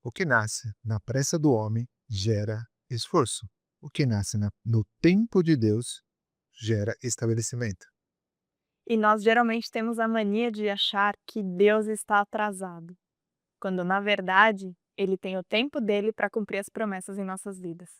O que nasce na pressa do homem gera esforço. O que nasce no tempo de Deus gera estabelecimento. E nós geralmente temos a mania de achar que Deus está atrasado, quando na verdade ele tem o tempo dele para cumprir as promessas em nossas vidas.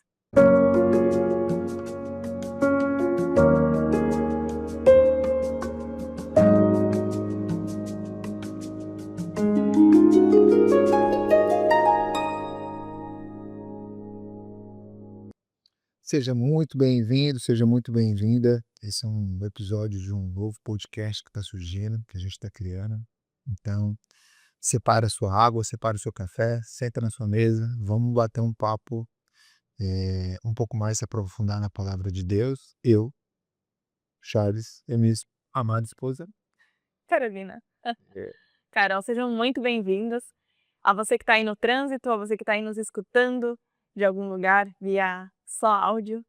Seja muito bem-vindo, seja muito bem-vinda. Esse é um episódio de um novo podcast que está surgindo, que a gente está criando. Então, separa a sua água, separa o seu café, senta na sua mesa, vamos bater um papo um pouco mais se aprofundar na palavra de Deus. Eu, Charles, e minha amada esposa. Carolina, É, Carol, sejam muito bem-vindas. A você que está aí no trânsito, a você que está aí nos escutando de algum lugar via só áudio,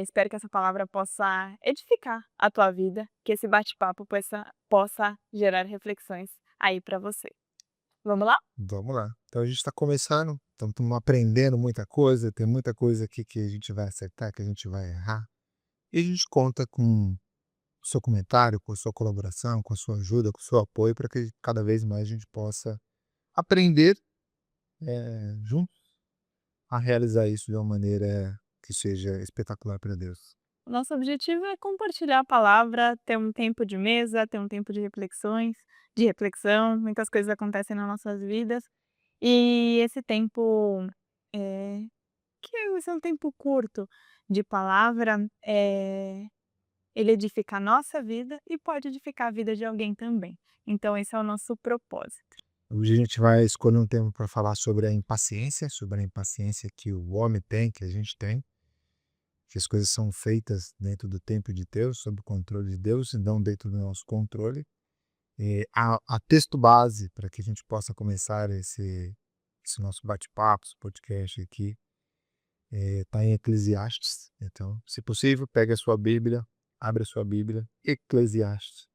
espero que essa palavra possa edificar a tua vida, que esse bate-papo possa gerar reflexões aí para você. Vamos lá? Vamos lá. Então a gente está começando, estamos aprendendo muita coisa, tem muita coisa aqui que a gente vai acertar, que a gente vai errar. E a gente conta com o seu comentário, com a sua colaboração, com a sua ajuda, com o seu apoio, para que cada vez mais a gente possa aprender juntos a realizar isso de uma maneira que seja espetacular para Deus. O nosso objetivo é compartilhar a palavra, ter um tempo de mesa, ter um tempo de reflexão, muitas coisas acontecem nas nossas vidas, e esse tempo, eh, que vai ser um tempo curto de palavra, ele edifica a nossa vida e pode edificar a vida de alguém também. Então esse é o nosso propósito. Hoje a gente vai escolher um tema para falar sobre a impaciência que o homem tem, que a gente tem, que as coisas são feitas dentro do tempo de Deus, sob o controle de Deus, e não dentro do nosso controle. A texto base para que a gente possa começar esse nosso bate-papo, esse podcast aqui, está em Eclesiastes. Então, se possível, pegue a sua Bíblia, abre a sua Bíblia, Eclesiastes,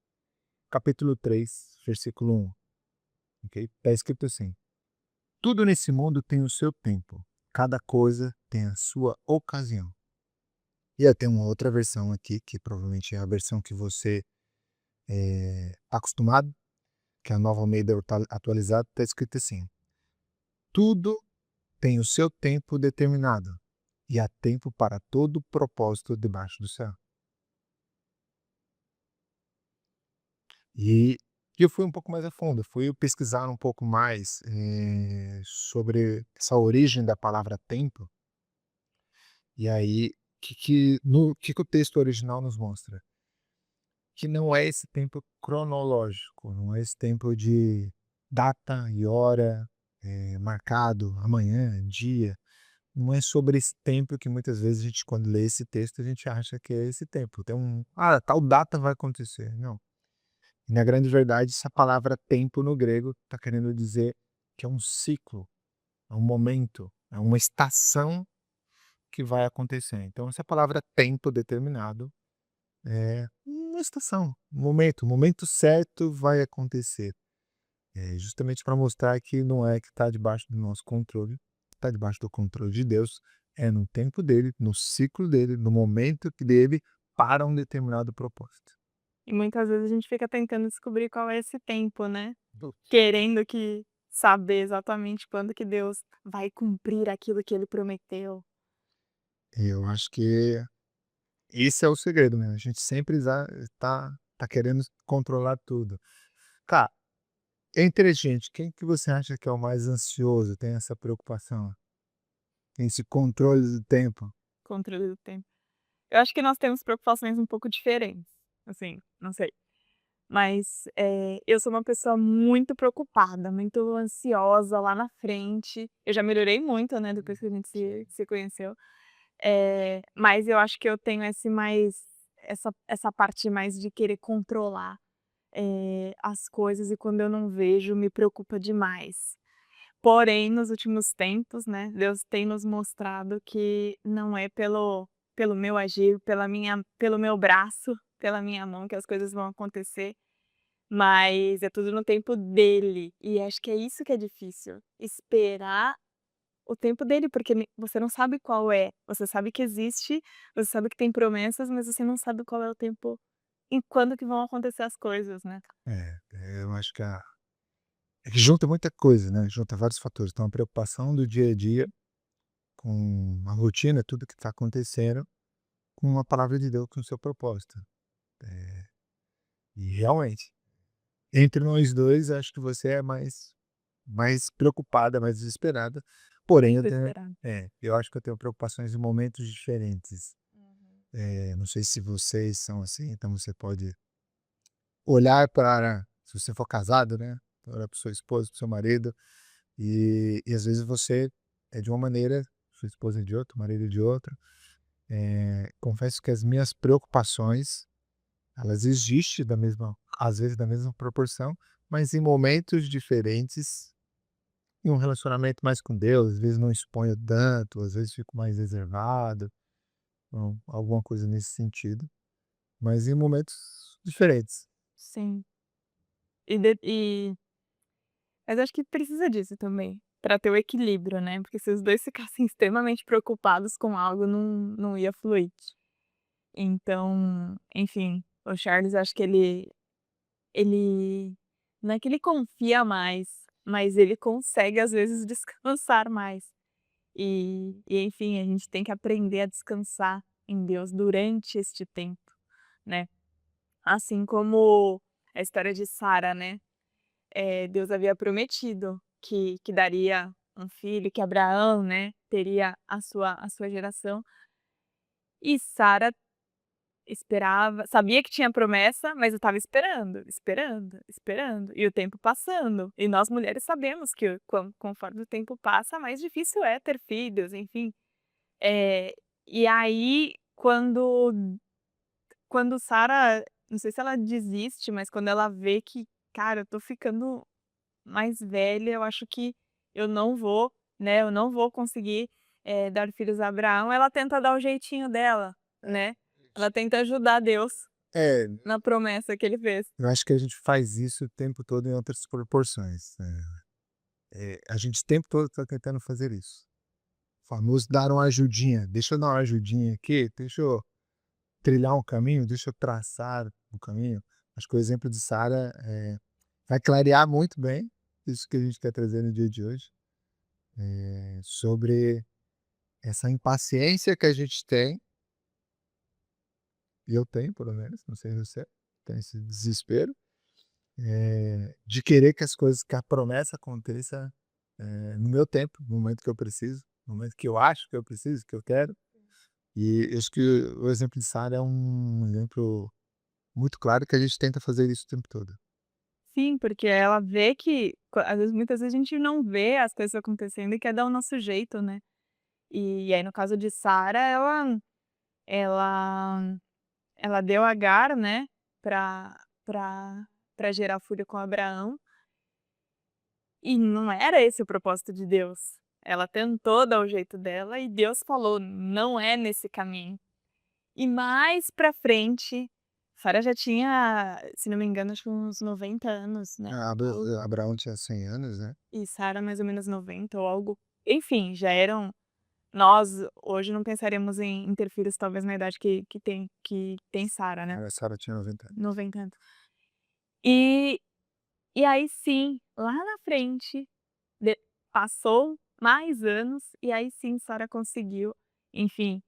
capítulo 3, versículo 1. Ok? Está escrito assim: tudo nesse mundo tem o seu tempo, cada coisa tem a sua ocasião. E eu tenho uma outra versão aqui, que provavelmente é a versão que você está acostumado, que é a Nova Almeida Atualizada, está escrito assim: tudo tem o seu tempo determinado, e há tempo para todo propósito debaixo do céu. E eu fui um pouco mais a fundo, fui pesquisar um pouco mais sobre essa origem da palavra tempo, e aí que o texto original nos mostra? Que não é esse tempo cronológico, não é esse tempo de data e hora marcado, amanhã, dia. Não é sobre esse tempo que muitas vezes a gente, quando lê esse texto, a gente acha que é esse tempo. Tem tal data vai acontecer. Não. E na grande verdade, essa palavra tempo no grego está querendo dizer que é um ciclo, é um momento, é uma estação que vai acontecer. Então, essa palavra tempo determinado é uma estação, um momento certo vai acontecer. É justamente para mostrar que não é que está debaixo do nosso controle, está debaixo do controle de Deus, é no tempo dele, no ciclo dele, no momento dele, para um determinado propósito. E muitas vezes a gente fica tentando descobrir qual é esse tempo, né? Do- Querendo que saber exatamente quando que Deus vai cumprir aquilo que ele prometeu. Eu acho que esse é o segredo, né? A gente sempre tá querendo controlar tudo. Cara, entre a gente, quem que você acha que é o mais ansioso, tem essa preocupação, tem esse controle do tempo? Controle do tempo. Eu acho que nós temos preocupações um pouco diferentes, assim, não sei. Mas, eu sou uma pessoa muito preocupada, muito ansiosa lá na frente. Eu já melhorei muito, né, depois que a gente se conheceu. Mas eu acho que eu tenho essa parte mais de querer controlar, as coisas e quando eu não vejo me preocupa demais. Porém, nos últimos tempos, né, Deus tem nos mostrado que não é pelo meu agir, pelo meu braço, pela minha mão que as coisas vão acontecer, mas é tudo no tempo dele, e acho que é isso que é difícil, esperar o tempo dele, porque você não sabe qual é, você sabe que existe, você sabe que tem promessas, mas você não sabe qual é o tempo e quando que vão acontecer as coisas, né. eu acho que é que junta muita coisa, né, junta vários fatores. Então a preocupação do dia a dia com a rotina, tudo que está acontecendo, com a palavra de Deus, com o seu propósito. Eh, e realmente, entre nós 2 acho que você é mais preocupada, mais desesperada, porém eu tenho Desesperada. eu acho que eu tenho preocupações em momentos diferentes. Uhum. Não sei se vocês são assim, então você pode olhar para se você for casado, né, olhar para sua esposa, para o seu marido, e às vezes você é de uma maneira, sua esposa é de outra, o marido é de outra. Confesso que as minhas preocupações, elas existem da mesma às vezes da mesma proporção, mas em momentos diferentes, em um relacionamento mais com Deus, às vezes não exponho tanto, às vezes fico mais reservado, ou alguma coisa nesse sentido, mas em momentos diferentes. Sim. E mas acho que precisa disso também, pra ter o equilíbrio, né, porque se os 2 ficassem extremamente preocupados com algo, não ia fluir. Então, enfim, o Charles acho que ele não é que ele confia mais, mas ele consegue às vezes descansar mais. E enfim, a gente tem que aprender a descansar em Deus durante este tempo, né. Assim como a história de Sara, né, Deus havia prometido que daria um filho, que Abraão, né, teria a sua geração, e Sara esperava, sabia que tinha promessa, mas eu estava esperando, esperando, esperando, e o tempo passando. E nós mulheres sabemos que conforme o tempo passa, mais difícil é ter filhos, enfim. Eh, e aí quando Sara, não sei se ela desiste, mas quando ela vê que: "Cara, eu tô ficando mais velha, eu acho que eu não vou, né, eu não vou conseguir, dar filhos a Abraão", ela tenta dar o jeitinho dela, É, né. Ela tenta ajudar Deus é, na promessa que ele fez. eu acho que a gente faz isso o tempo todo em outras proporções, a gente o tempo todo está tentando fazer isso. O famoso dar uma ajudinha, deixa eu dar uma ajudinha aqui, deixa eu trilhar um caminho, deixa eu traçar um caminho. Acho que o exemplo de Sara, vai clarear muito bem isso que a gente quer trazer no dia de hoje, sobre essa impaciência que a gente tem, e eu tenho pelo menos, não sei você, tem esse desespero, de querer que as coisas, que a promessa aconteça, no meu tempo, no momento que eu preciso, no momento que eu acho que eu preciso, que eu quero. E eu acho que o exemplo de Sara é um exemplo muito claro que a gente tenta fazer isso o tempo todo. Sim, porque ela vê que às vezes muitas vezes a gente não vê as coisas acontecendo e quer dar o nosso jeito, né. E aí no caso de Sara, ela ela deu Agar, né, pra pra pra gerar filho com Abraão, e não era esse o propósito de Deus. Ela tentou dar o jeito dela e Deus falou: "Não é nesse caminho". E mais pra frente, Sara já tinha, se não me engano, acho que uns 90 anos, né, Abraão tinha 100 anos, né. e Sara mais ou menos 90 ou algo, enfim, já eram, nós hoje não pensaríamos em ter filhos talvez na idade que tem Sara, né, A Sara tinha 90 anos. 90 anos. E e aí sim, lá na frente, de passou mais anos, e aí sim Sara conseguiu, enfim,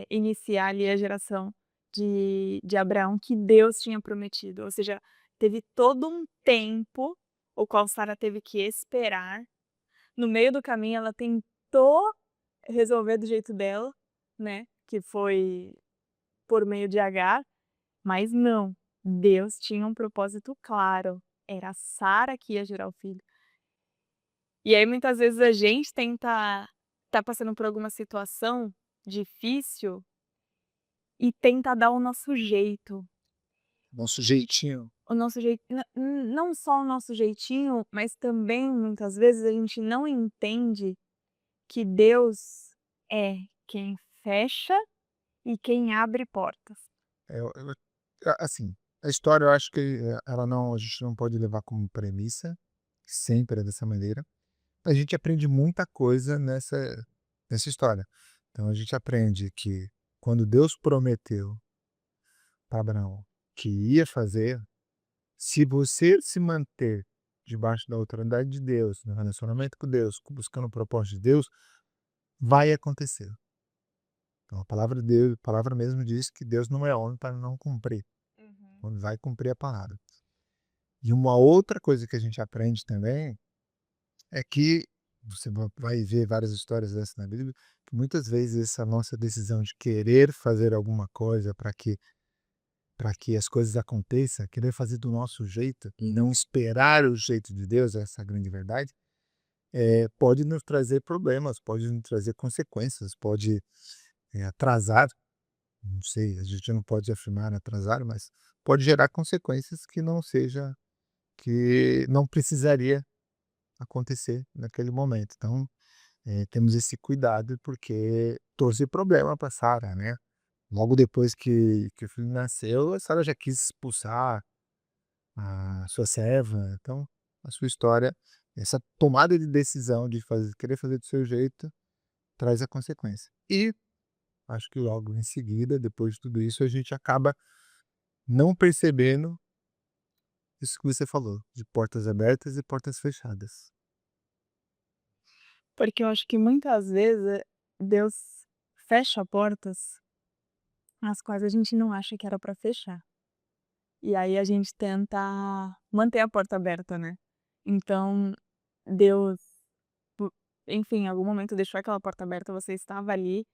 iniciar ali a geração de Abraão que Deus tinha prometido, ou seja, teve todo um tempo, o qual Sara teve que esperar. No meio do caminho ela tentou resolver do jeito dela, né, que foi por meio de Agar, mas não, Deus tinha um propósito claro, era Sara que ia gerar o filho. E aí muitas vezes a gente tá passando por alguma situação difícil e tenta dar o nosso jeito, Nosso jeitinho. não só o nosso jeitinho, mas também muitas vezes a gente não entende que Deus é quem fecha e quem abre portas. Eu assim, a história eu acho que, ela não a gente não pode levar como premissa, sempre é dessa maneira. A gente aprende muita coisa nessa história. Então a gente aprende que quando Deus prometeu para Abraão que ia fazer, se você se manter debaixo da autoridade de Deus, no relacionamento com Deus, buscando o propósito de Deus, vai acontecer. Então a palavra mesmo diz que Deus não é homem para não cumprir, Uhum. então ele vai cumprir a palavra. E uma outra coisa que a gente aprende também é que você vai ver várias histórias dessas na Bíblia, que muitas vezes essa nossa decisão de querer fazer alguma coisa para que as coisas aconteçam, querer fazer do nosso jeito e não esperar o jeito de Deus, essa é a grande verdade, pode nos trazer problemas, pode nos trazer consequências, pode, atrasar, não sei, a gente não pode afirmar atrasar, mas pode gerar consequências que não precisaria acontecer naquele momento. Então, temos esse cuidado, porque trouxe problema para Sara, né. Logo depois que o filho nasceu, a Sara já quis expulsar a sua serva, então a sua história, essa tomada de decisão de querer fazer do seu jeito, traz a consequência. E acho que logo em seguida, depois de tudo isso, a gente acaba não percebendo isso que você falou, de portas abertas e portas fechadas. Porque eu acho que muitas vezes, Deus fecha portas as quais a gente não acha que era para fechar. E aí a gente tenta manter a porta aberta, né. Então, Deus, po enfim, em algum momento deixou aquela porta aberta, você estava ali,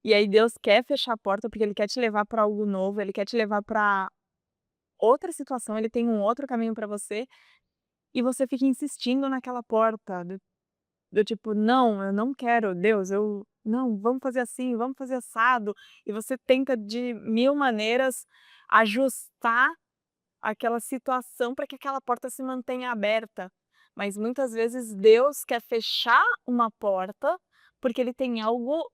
e aí Deus quer fechar a porta, porque Ele quer te levar para algo novo, Ele quer te levar para outra situação, Ele tem um outro caminho para você, e você fica insistindo naquela porta, do tipo: "Não, eu não quero, Deus, eu não, vamos fazer assim, vamos fazer assado", e você tenta de 1000 maneiras ajustar aquela situação para que aquela porta se mantenha aberta. Mas muitas vezes Deus quer fechar uma porta, porque Ele tem algo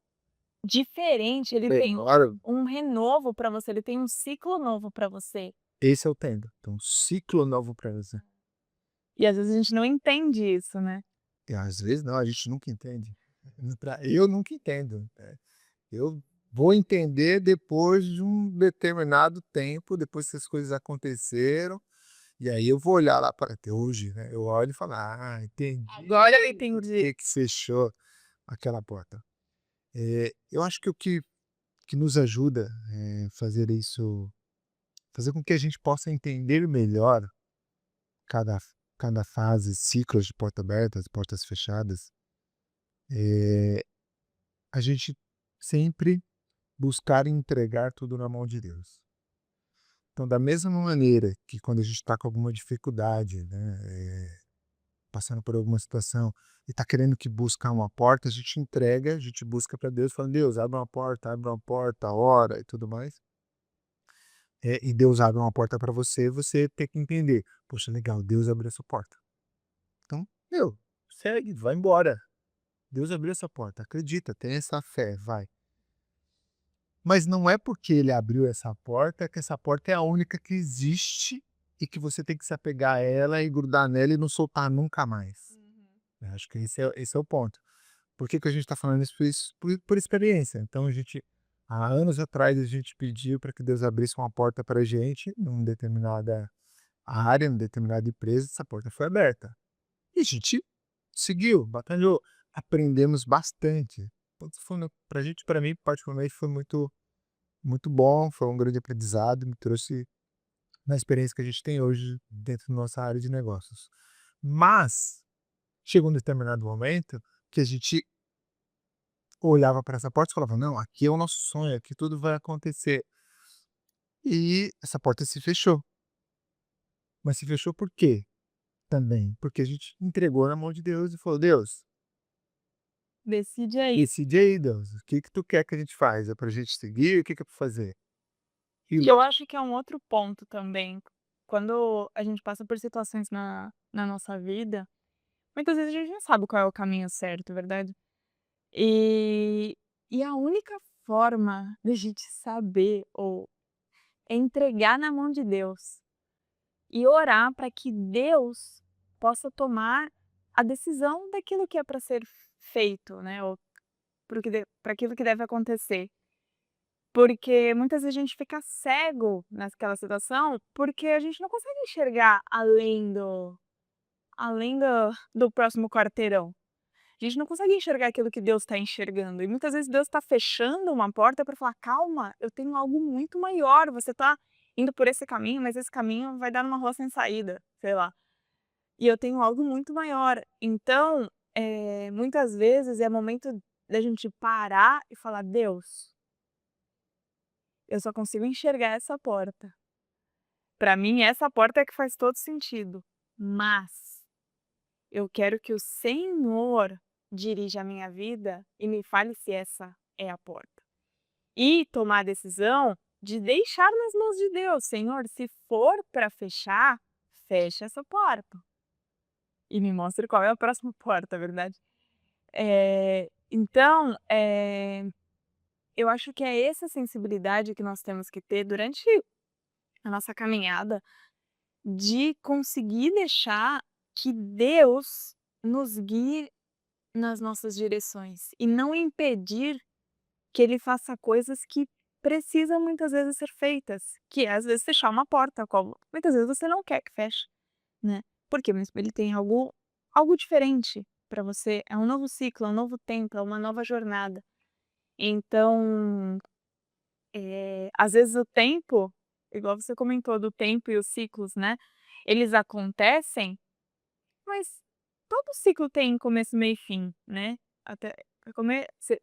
diferente, Ele tem Melhor, um renovo para você, Ele tem um ciclo novo para você. esse é o tendo. Então, ciclo novo para você. E às vezes a gente não entende isso, né. E às vezes não, a gente nunca entende. Eu nunca entendo, eu vou entender depois de um determinado tempo, depois que as coisas aconteceram, e aí eu vou olhar lá para até hoje, né, eu olho e falo: "Ah, entendi Agora eu por entendi. que fechou aquela porta". Eu acho que o que nos ajuda, fazer isso, fazer com que a gente possa entender melhor cada cada fase, ciclos de porta abertas, portas fechadas, eh, a gente sempre buscar entregar tudo na mão de Deus. Então, da mesma maneira que quando a gente está com alguma dificuldade, né, passando por alguma situação e está querendo que buscar uma porta, a gente entrega, a gente busca para Deus, falando: Deus, abre uma porta, ora e tudo mais. E Deus abre uma porta para você, você tem que entender: poxa, legal, Deus abriu essa porta. Então, meu, segue, vai embora. Deus abriu essa porta, acredita, tem essa fé, vai. Mas não é porque ele abriu essa porta que essa porta é a única que existe e que você tem que se apegar a ela e grudar nela e não soltar nunca mais. Uhum. Eu acho que esse é o ponto. Por que que a gente está falando isso? Por experiência. Então a gente, há anos atrás, a gente pediu para que Deus abrisse uma porta para a gente numa determinada área, numa determinada empresa, essa porta foi aberta. E a gente seguiu, batalhou, aprendemos bastante. Para a gente, para mim, particularmente, foi muito bom, foi um grande aprendizado, me trouxe na experiência que a gente tem hoje dentro da nossa área de negócios. Mas chegou um determinado momento que a gente olhava para essa porta e falava: "Não, aqui é o nosso sonho, aqui tudo vai acontecer". E essa porta se fechou. Mas se fechou por quê? Também porque a gente entregou na mão de Deus e falou: "Deus, Decide aí. decide aí, Deus, o que que tu quer que a gente faz? É pra gente seguir? O que que é para fazer?". E Que eu acho que é um outro ponto também, quando a gente passa por situações na nossa vida, muitas vezes a gente não sabe qual é o caminho certo, verdade? E e a única forma da gente saber ou é entregar na mão de Deus e orar para que Deus possa tomar a decisão daquilo que é para ser feito, né, ou para aquilo que deve acontecer. Porque muitas vezes a gente fica cego naquela situação, porque a gente não consegue enxergar além do próximo quarteirão. A gente não consegue enxergar aquilo que Deus está enxergando, e muitas vezes Deus está fechando uma porta para falar: "Calma, eu tenho algo muito maior, você está indo por esse caminho, mas esse caminho vai dar numa rua sem saída", sei lá, "e eu tenho algo muito maior". Então, muitas vezes é momento da gente parar e falar: "Deus, eu só consigo enxergar essa porta. Para mim essa porta é que faz todo sentido, mas eu quero que o Senhor dirija a minha vida e me fale se essa é a porta". E tomar a decisão de deixar nas mãos de Deus: "Senhor, se for para fechar, fecha essa porta e me mostre qual é a próxima porta", é verdade? Então, eu acho que é essa sensibilidade que nós temos que ter durante a nossa caminhada, de conseguir deixar que Deus nos guie nas nossas direções e não impedir que ele faça coisas que precisam muitas vezes ser feitas, que é às vezes fechar uma porta, a qual muitas vezes você não quer que feche, né. Porque ele tem algo diferente para você, é um novo ciclo, é um novo tempo, é uma nova jornada. Então, às vezes o tempo, igual você comentou do tempo e os ciclos, né, eles acontecem, mas todo ciclo tem começo, meio e fim, né. Até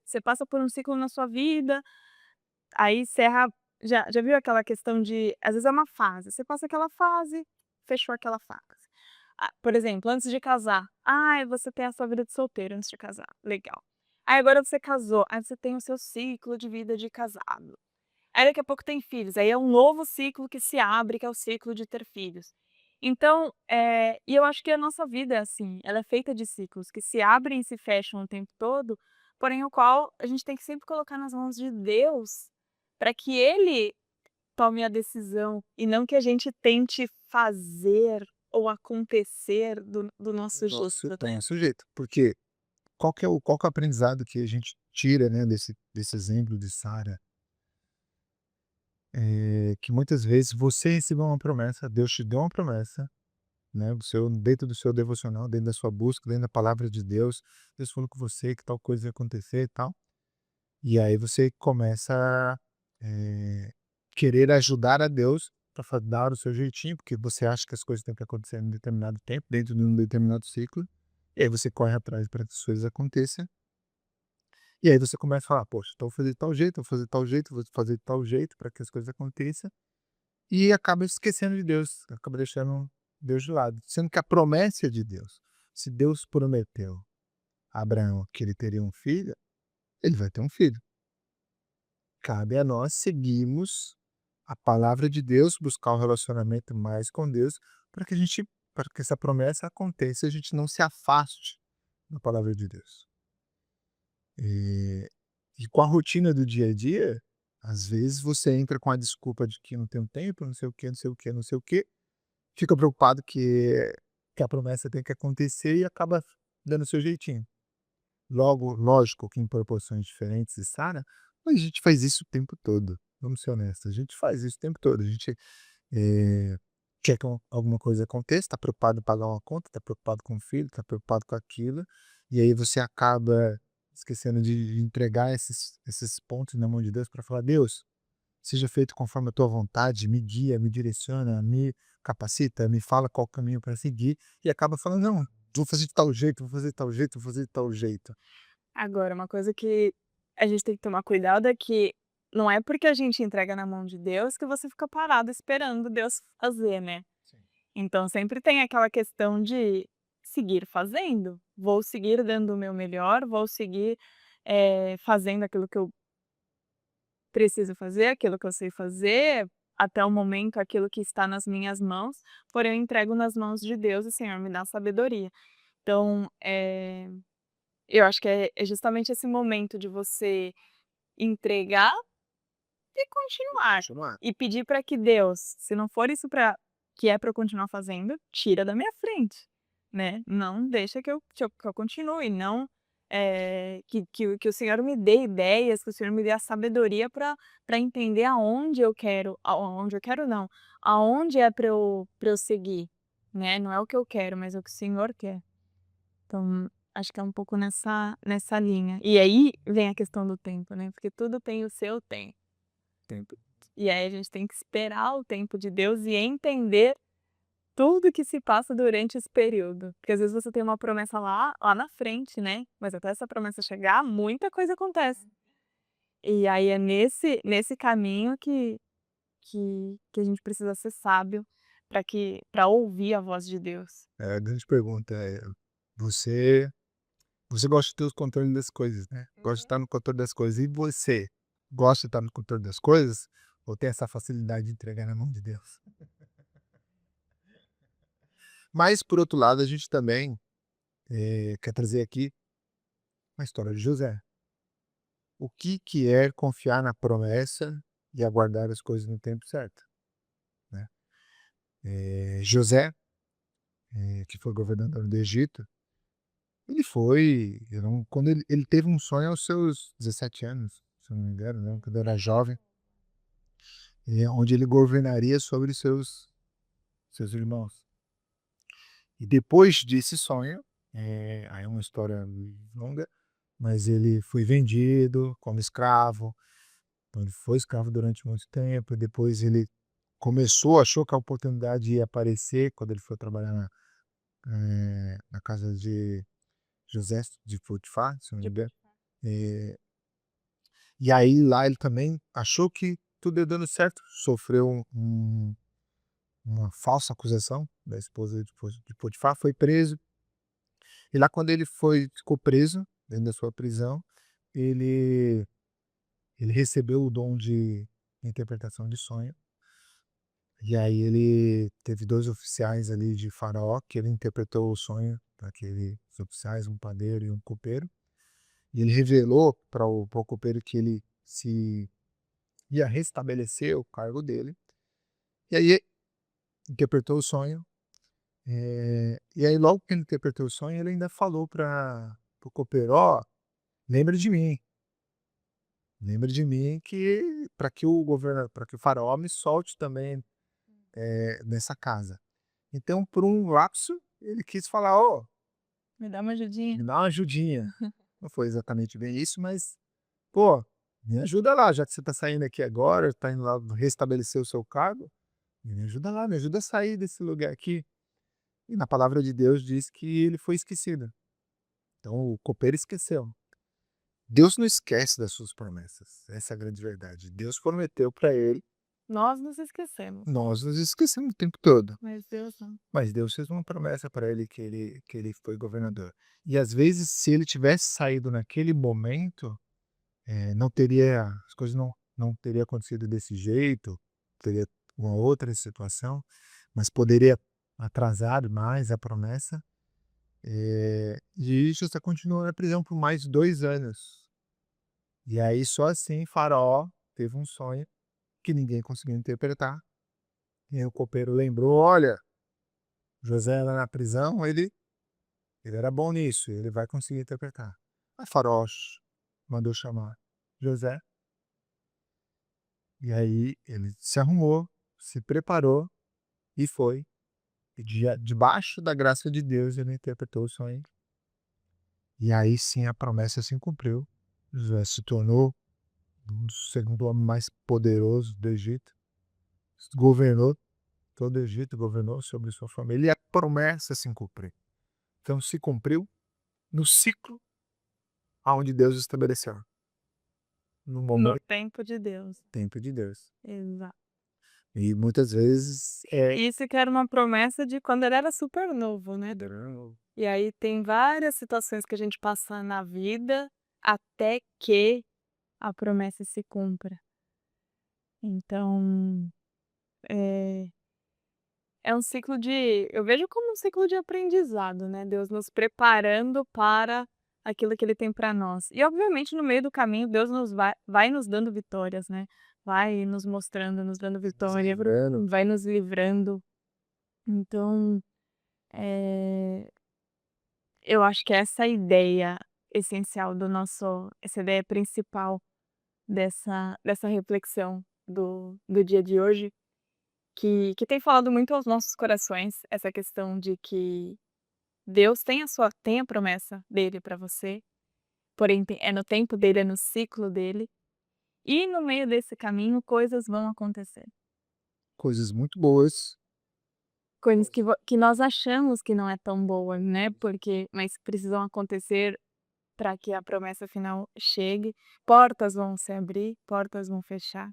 você passa por um ciclo na sua vida. Aí encerra. Já viu aquela questão de às vezes é uma fase, você passa aquela fase, fechou aquela fase. Ah, por exemplo, antes de casar, você tem a sua vida de solteiro antes de casar, legal. Aí agora você casou, aí você tem o seu ciclo de vida de casado. Aí daqui a pouco tem filhos, aí é um novo ciclo que se abre, que é o ciclo de ter filhos. Então, e eu acho que a nossa vida é assim, ela é feita de ciclos que se abrem e se fecham o tempo todo, porém o qual a gente tem que sempre colocar nas mãos de Deus, para que Ele tome a decisão e não que a gente tente fazer ou acontecer do nosso Nosso jeito, do né. nosso jeito, porque qual que é o aprendizado que a gente tira, né, desse exemplo de Sara? Que muitas vezes você recebeu uma promessa, Deus te deu uma promessa, né, dentro do seu devocional, dentro da sua busca, dentro da palavra de Deus, Deus falou com você que tal coisa ia acontecer e tal, e aí você começa a, querer ajudar a Deus para dar o seu jeitinho, porque você acha que as coisas têm que acontecer em um determinado tempo, dentro de um determinado ciclo, e aí você corre atrás para que as coisas aconteçam. E aí você começa a falar: "Poxa, então vou fazer de tal jeito, vou fazer de tal jeito, vou fazer de tal jeito para que as coisas aconteçam", e acaba esquecendo de Deus, acaba deixando Deus de lado, sendo que a promessa é de Deus. Se Deus prometeu a Abraão que ele teria um filho, ele vai ter um filho. Cabe a nós seguirmos a palavra de Deus, buscar um relacionamento mais com Deus, para que essa promessa aconteça e a gente não se afaste da palavra de Deus. E com a rotina do dia a dia, às vezes você entra com a desculpa de que não tem tempo, não sei o quê, não sei o quê, não sei o quê, fica preocupado que a promessa tem que acontecer e acaba dando o seu jeitinho. Logo, lógico que em proporções diferentes de Sara, mas a gente faz isso o tempo todo, vamos ser honestos, a gente faz isso o tempo todo, a gente, eh, quer que alguma coisa aconteça, está preocupado em pagar uma conta, está preocupado com o filho, está preocupado com aquilo, e aí você acaba esquecendo de entregar esses pontos na mão de Deus para falar: "Deus, seja feito conforme a tua vontade, me guia, me direciona, me capacita, me fala qual caminho para seguir", e acaba falando: "Não, vou fazer de tal jeito, vou fazer de tal jeito, vou fazer de tal jeito". Agora, uma coisa que a gente tem que tomar cuidado é que não é porque a gente entrega na mão de Deus que você fica parado esperando Deus fazer, né. Sim. Então sempre tem aquela questão de seguir fazendo. Vou seguir dando o meu melhor, vou seguir, fazendo aquilo que eu preciso fazer, aquilo que eu sei fazer, até o momento aquilo que está nas minhas mãos, porém eu entrego nas mãos de Deus e: "Senhor, me dá sabedoria". Então, eu acho que é justamente esse momento de você entregar e continuar. Continuar. E pedir para que Deus, se não for isso que é para eu continuar fazendo, tira da minha frente, né. Não deixa que eu continue, não, que o Senhor me dê ideias, que o Senhor me dê a sabedoria para entender aonde eu quero não, aonde é para eu seguir, né. Não é o que eu quero, mas é o que o Senhor quer. Então, acho que é um pouco nessa linha. E aí vem a questão do tempo, né, porque tudo tem o seu tempo. Tempo. E aí a gente tem que esperar o tempo de Deus e entender tudo que se passa durante esse período. Porque às vezes você tem uma promessa lá na frente, né, mas até essa promessa chegar, muita coisa acontece. E aí é nesse caminho que a gente precisa ser sábio para ouvir a voz de Deus. A grande pergunta é: você você gosta de ter o controle das coisas, né, gosta de Uhum. estar no controle das coisas. E você, gosta de estar no controle das coisas ou tem essa facilidade de entregar na mão de Deus? Mas, por outro lado, a gente também, quer trazer aqui a história de José. O que é confiar na promessa e aguardar as coisas no tempo certo, né. José, que foi governador do Egito, ele não quando ele teve um sonho aos seus 17 anos, se eu não me engano, né, quando era jovem, onde ele governaria sobre seus irmãos. E depois desse sonho, aí é uma história longa, mas ele foi vendido como escravo. Então ele foi escravo durante muito tempo, depois ele achou que a oportunidade ia aparecer quando ele foi trabalhar na casa de José de Potifar, se eu não me De engano. Eh, e aí lá ele também achou que tudo ia dando certo, sofreu uma falsa acusação da esposa de Potifar, foi preso, e lá quando ele ficou preso, dentro da sua prisão, ele ele recebeu o dom de interpretação de sonho. E aí ele teve 2 oficiais ali de Faraó que ele interpretou o sonho para aqueles oficiais, um padeiro e um copeiro, e ele revelou para o copeiro que ele se ia restabelecer o cargo dele, e aí interpretou o sonho, e aí logo que ele interpretou o sonho ele ainda falou para o copeiro: "Ó, lembra de mim, lembra de mim que para que o faraó me solte também, nessa casa". Então por um lapso ele quis falar: "Ó, Me dá uma ajudinha. me dá uma ajudinha". Não foi exatamente bem isso, mas, pô, me ajuda lá, já que você tá saindo aqui agora, tá indo lá restabelecer o seu cargo, me ajuda lá, me ajuda a sair desse lugar aqui. E na palavra de Deus diz que ele foi esquecido. Então o copeiro esqueceu. Deus não esquece das suas promessas, essa é a grande verdade. Deus prometeu para ele, Nós nos esquecemos, nós nos esquecemos o tempo todo. mas Deus não. Mas Deus fez uma promessa para ele que ele foi governador. E às vezes, se ele tivesse saído naquele momento, não teria as coisas não teria acontecido desse jeito, teria uma outra situação, mas poderia atrasar mais a promessa. E José continuou na prisão por mais 2 anos. E aí só assim Faraó teve um sonho que ninguém conseguiu interpretar, e aí o copeiro lembrou: "Olha, José lá na prisão, ele era bom nisso, ele vai conseguir interpretar". Aí Faraó mandou chamar José. E aí ele se arrumou, se preparou e foi. E debaixo da graça de Deus ele interpretou o sonho. E aí sim a promessa se cumpriu. Josué se tornou o segundo homem mais poderoso do Egito. Governou todo o Egito, governou sobre sua família e a promessa se cumpriu. Então se cumpriu no ciclo aonde Deus estabeleceu. No No momento, tempo de Deus. tempo de Deus. Exato. E muitas vezes é Isso que era uma promessa de quando ele era super novo, né. E aí tem várias situações que a gente passa na vida até que a promessa se cumpra. Então, eh, é um ciclo eu vejo como um ciclo de aprendizado, né, Deus nos preparando para aquilo que ele tem para nós. E obviamente no meio do caminho Deus vai nos dando vitórias, né, vai nos mostrando, nos dando Se vitória, livrando. vai nos livrando. Então, eh, eu acho que essa é a ideia essencial do nosso essa ideia principal dessa reflexão do dia de hoje, que tem falado muito aos nossos corações, essa questão de que Deus tem a promessa dele para você, porém é no tempo dele, é no ciclo dele, e no meio desse caminho coisas vão acontecer. Coisas muito boas. Coisas que nós achamos que não é tão boa, né, mas precisam acontecer para que a promessa final chegue, portas vão se abrir, portas vão fechar,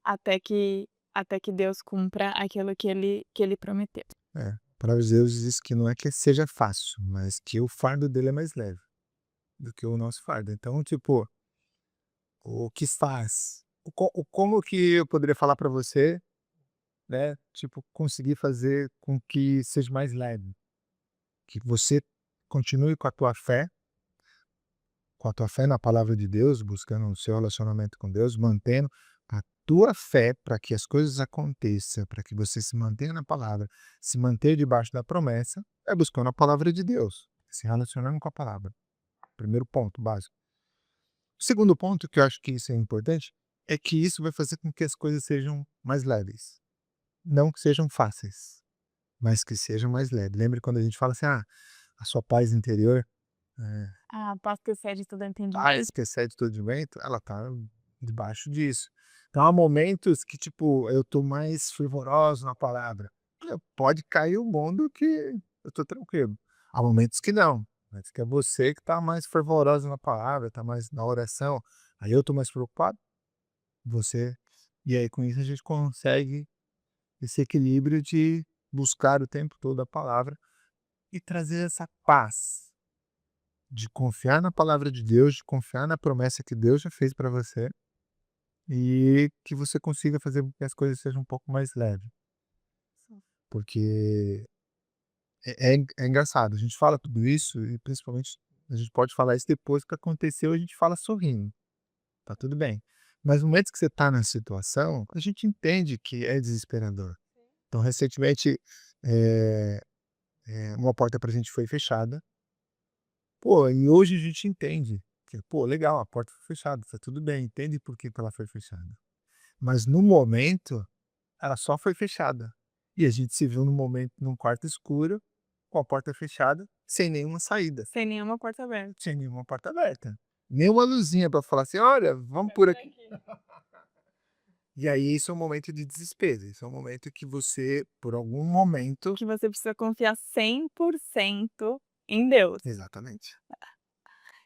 até que até que Deus cumpra aquilo que ele prometeu. É, a palavra de Deus diz que não é que seja fácil, mas que o fardo dele é mais leve do que o nosso fardo. Então, tipo, o que faz, o como que eu poderia falar para você, né, tipo, conseguir fazer com que seja mais leve, que você continue com a tua fé na palavra de Deus, buscando o seu relacionamento com Deus, mantendo a tua fé para que as coisas aconteçam, para que você se mantenha na palavra, se manter debaixo da promessa, é buscando a palavra de Deus, se relacionando com a palavra. Primeiro ponto básico. O segundo ponto, que eu acho que isso é importante, é que isso vai fazer com que as coisas sejam mais leves. Não que sejam fáceis, mas que sejam mais leves. Lembre quando a gente fala assim, a sua paz interior, eh, A paz que excede todo paz entendimento. que excede todo entendimento, ela tá debaixo disso. Então há momentos que, tipo, eu tô mais fervoroso na palavra. Pode cair o mundo que eu tô tranquilo. Há momentos que não, mas que é você que tá mais fervoroso na palavra, tá mais na oração. Aí eu tô mais preocupado, você. E aí com isso a gente consegue esse equilíbrio de buscar o tempo todo a palavra e trazer essa paz de confiar na palavra de Deus, de confiar na promessa que Deus já fez para você e que você consiga fazer com que as coisas sejam um pouco mais leves. Porque é engraçado, a gente fala tudo isso e principalmente a gente pode falar isso depois que aconteceu, a gente fala sorrindo, tá tudo bem. Mas no momento que você está nessa situação, a gente entende que é desesperador. Então recentemente, eh uma porta pra gente foi fechada. Pô, e hoje a gente entende que, pô, legal, a porta foi fechada, tá tudo bem, entende por que que ela foi fechada. Mas no momento, ela só foi fechada. E a gente se viu num momento num quarto escuro, com a porta fechada, sem nenhuma saída, Sem nenhuma porta aberta. sem nenhuma porta aberta. Nenhuma luzinha pra falar assim: "Olha, vamos por aqui". E aí isso é um momento de desespero, isso é um momento que você, por algum momento. Que você precisa confiar 100% em Deus. Exatamente.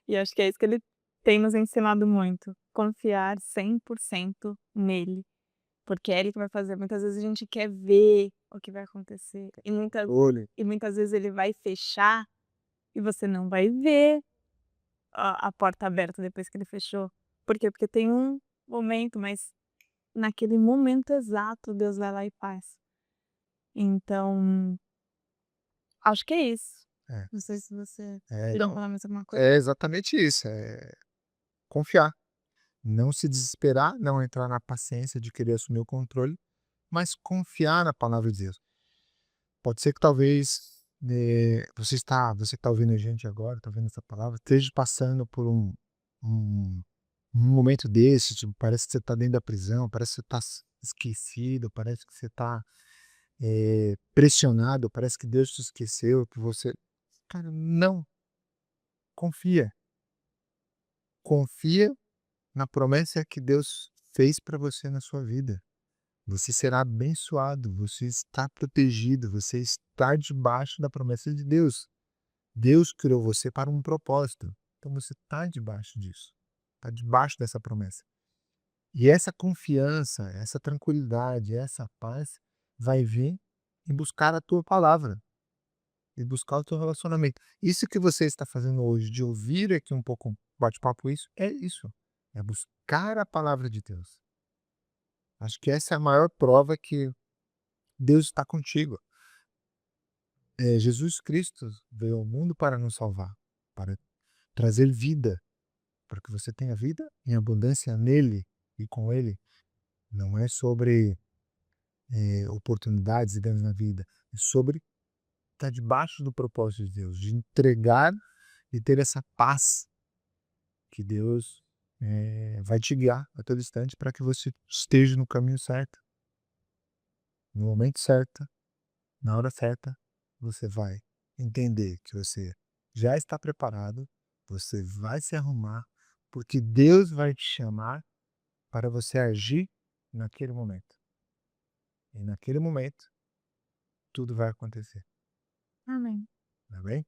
E acho que é isso que ele tem nos ensinado muito, confiar 100% nele, porque é ele que vai fazer. Muitas vezes a gente quer ver o que vai acontecer Olhe. e muitas vezes ele vai fechar e você não vai ver a porta aberta depois que ele fechou. Por quê? Porque tem um momento, mas naquele momento exato Deus vai lá e faz. Então, acho que é isso. É, Não sei se você quer então, falar mais alguma coisa. é exatamente isso, confiar. Não se desesperar, não entrar na paciência de querer assumir o controle, mas confiar na palavra de Deus. Pode ser que talvez, você que está ouvindo a gente agora, está ouvindo essa palavra, esteja passando por um momento desse, tipo, parece que você está dentro da prisão, parece que você está esquecido, parece que você está pressionado, parece que Deus te esqueceu, que você. Cara, não, confia. Confia na promessa que Deus fez para você na sua vida. Você será abençoado, você está protegido, você está debaixo da promessa de Deus. Deus criou você para um propósito. Então você está debaixo disso. Está debaixo dessa promessa. E essa confiança, essa tranquilidade, essa paz vai vir em buscar a tua palavra e buscar o teu relacionamento. Isso que você está fazendo hoje, de ouvir aqui um pouco, um bate-papo, isso é isso. É buscar a palavra de Deus. Acho que essa é a maior prova que Deus está contigo. Jesus Cristo veio ao mundo para nos salvar, para trazer vida, para que você tenha vida em abundância nele e com ele. não é sobre, oportunidades e ganhos na vida, é sobre estar debaixo do propósito de Deus, de entregar e ter essa paz que Deus, vai te guiar a todo instante para que você esteja no caminho certo, no momento certo, na hora certa, você vai entender que você já está preparado, você vai se arrumar, porque Deus vai te chamar para você agir naquele momento. E naquele momento, tudo vai acontecer, Amém. tá bem?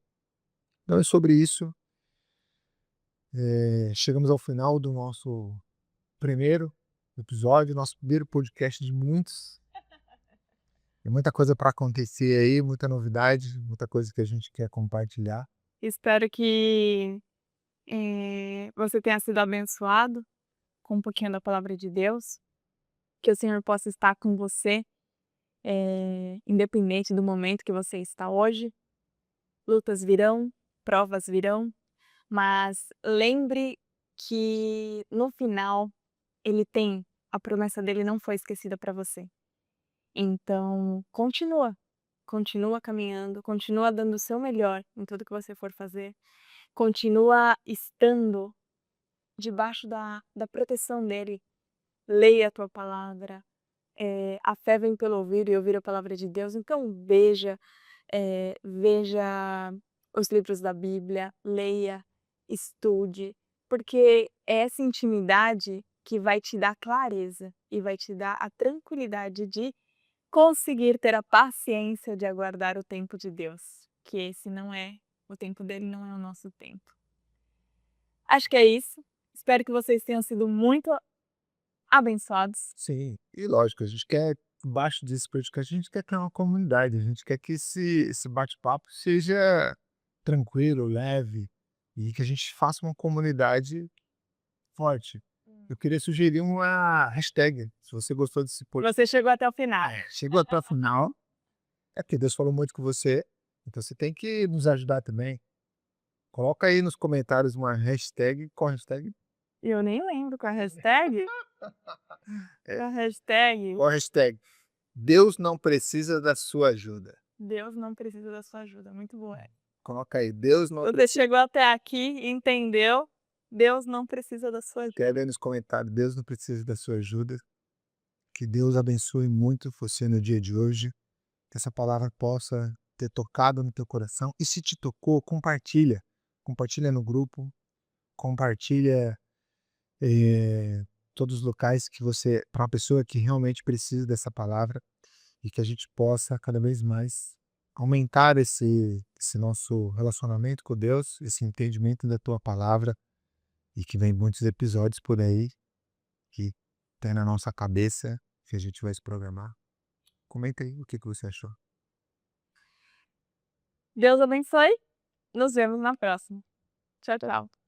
Então é sobre isso. Chegamos ao final do nosso primeiro episódio, nosso primeiro podcast de muitos. Tem muita coisa para acontecer aí, muita novidade, muita coisa que a gente quer compartilhar. Espero que, você tenha sido abençoado com um pouquinho da palavra de Deus, que o Senhor possa estar com você, independente do momento que você está hoje. Lutas virão, provas virão, mas lembre que no final ele tem a promessa dele não foi esquecida para você. Então continua caminhando, continua dando o seu melhor em tudo que você for fazer, continua estando debaixo da proteção dele. Leia a tua palavra, a fé vem pelo ouvir e ouvir a palavra de Deus, então veja os livros da Bíblia, leia, estude, porque é essa intimidade que vai te dar clareza e vai te dar a tranquilidade de conseguir ter a paciência de aguardar o tempo de Deus, que esse não é o tempo dele, não é o nosso tempo. Acho que é isso. Espero que vocês tenham sido muito abençoados. Sim, e lógico, a gente quer, embaixo desse podcast, a gente quer criar uma comunidade, a gente quer que esse bate-papo seja tranquilo, leve, e que a gente faça uma comunidade forte. Eu queria sugerir uma hashtag, se você gostou desse podcast, Você chegou até o final. chegou até o final, é porque Deus falou muito com você, então você tem que nos ajudar também. Coloca aí nos comentários uma hashtag, qual hashtag? Eu nem lembro qual a hashtag. É, A hashtag qual hashtag? Deus não precisa da sua ajuda. Deus não precisa da sua ajuda. Muito boa. Coloca aí, Deus não Você chegou até aqui e entendeu? Deus não precisa da sua ajuda. escreve aí nos comentários, Deus não precisa da sua ajuda. Que Deus abençoe muito você no dia de hoje. Que essa palavra possa ter tocado no teu coração. E se te tocou, compartilha. Compartilha no grupo, compartilha todos os locais que você, para uma pessoa que realmente precisa dessa palavra, e que a gente possa cada vez mais aumentar esse nosso relacionamento com Deus, esse entendimento da tua palavra, e que vem muitos episódios por aí que tem na nossa cabeça, que a gente vai se programar. Comenta aí o que você achou. Deus abençoe. Nos vemos na próxima. Tchau, tchau.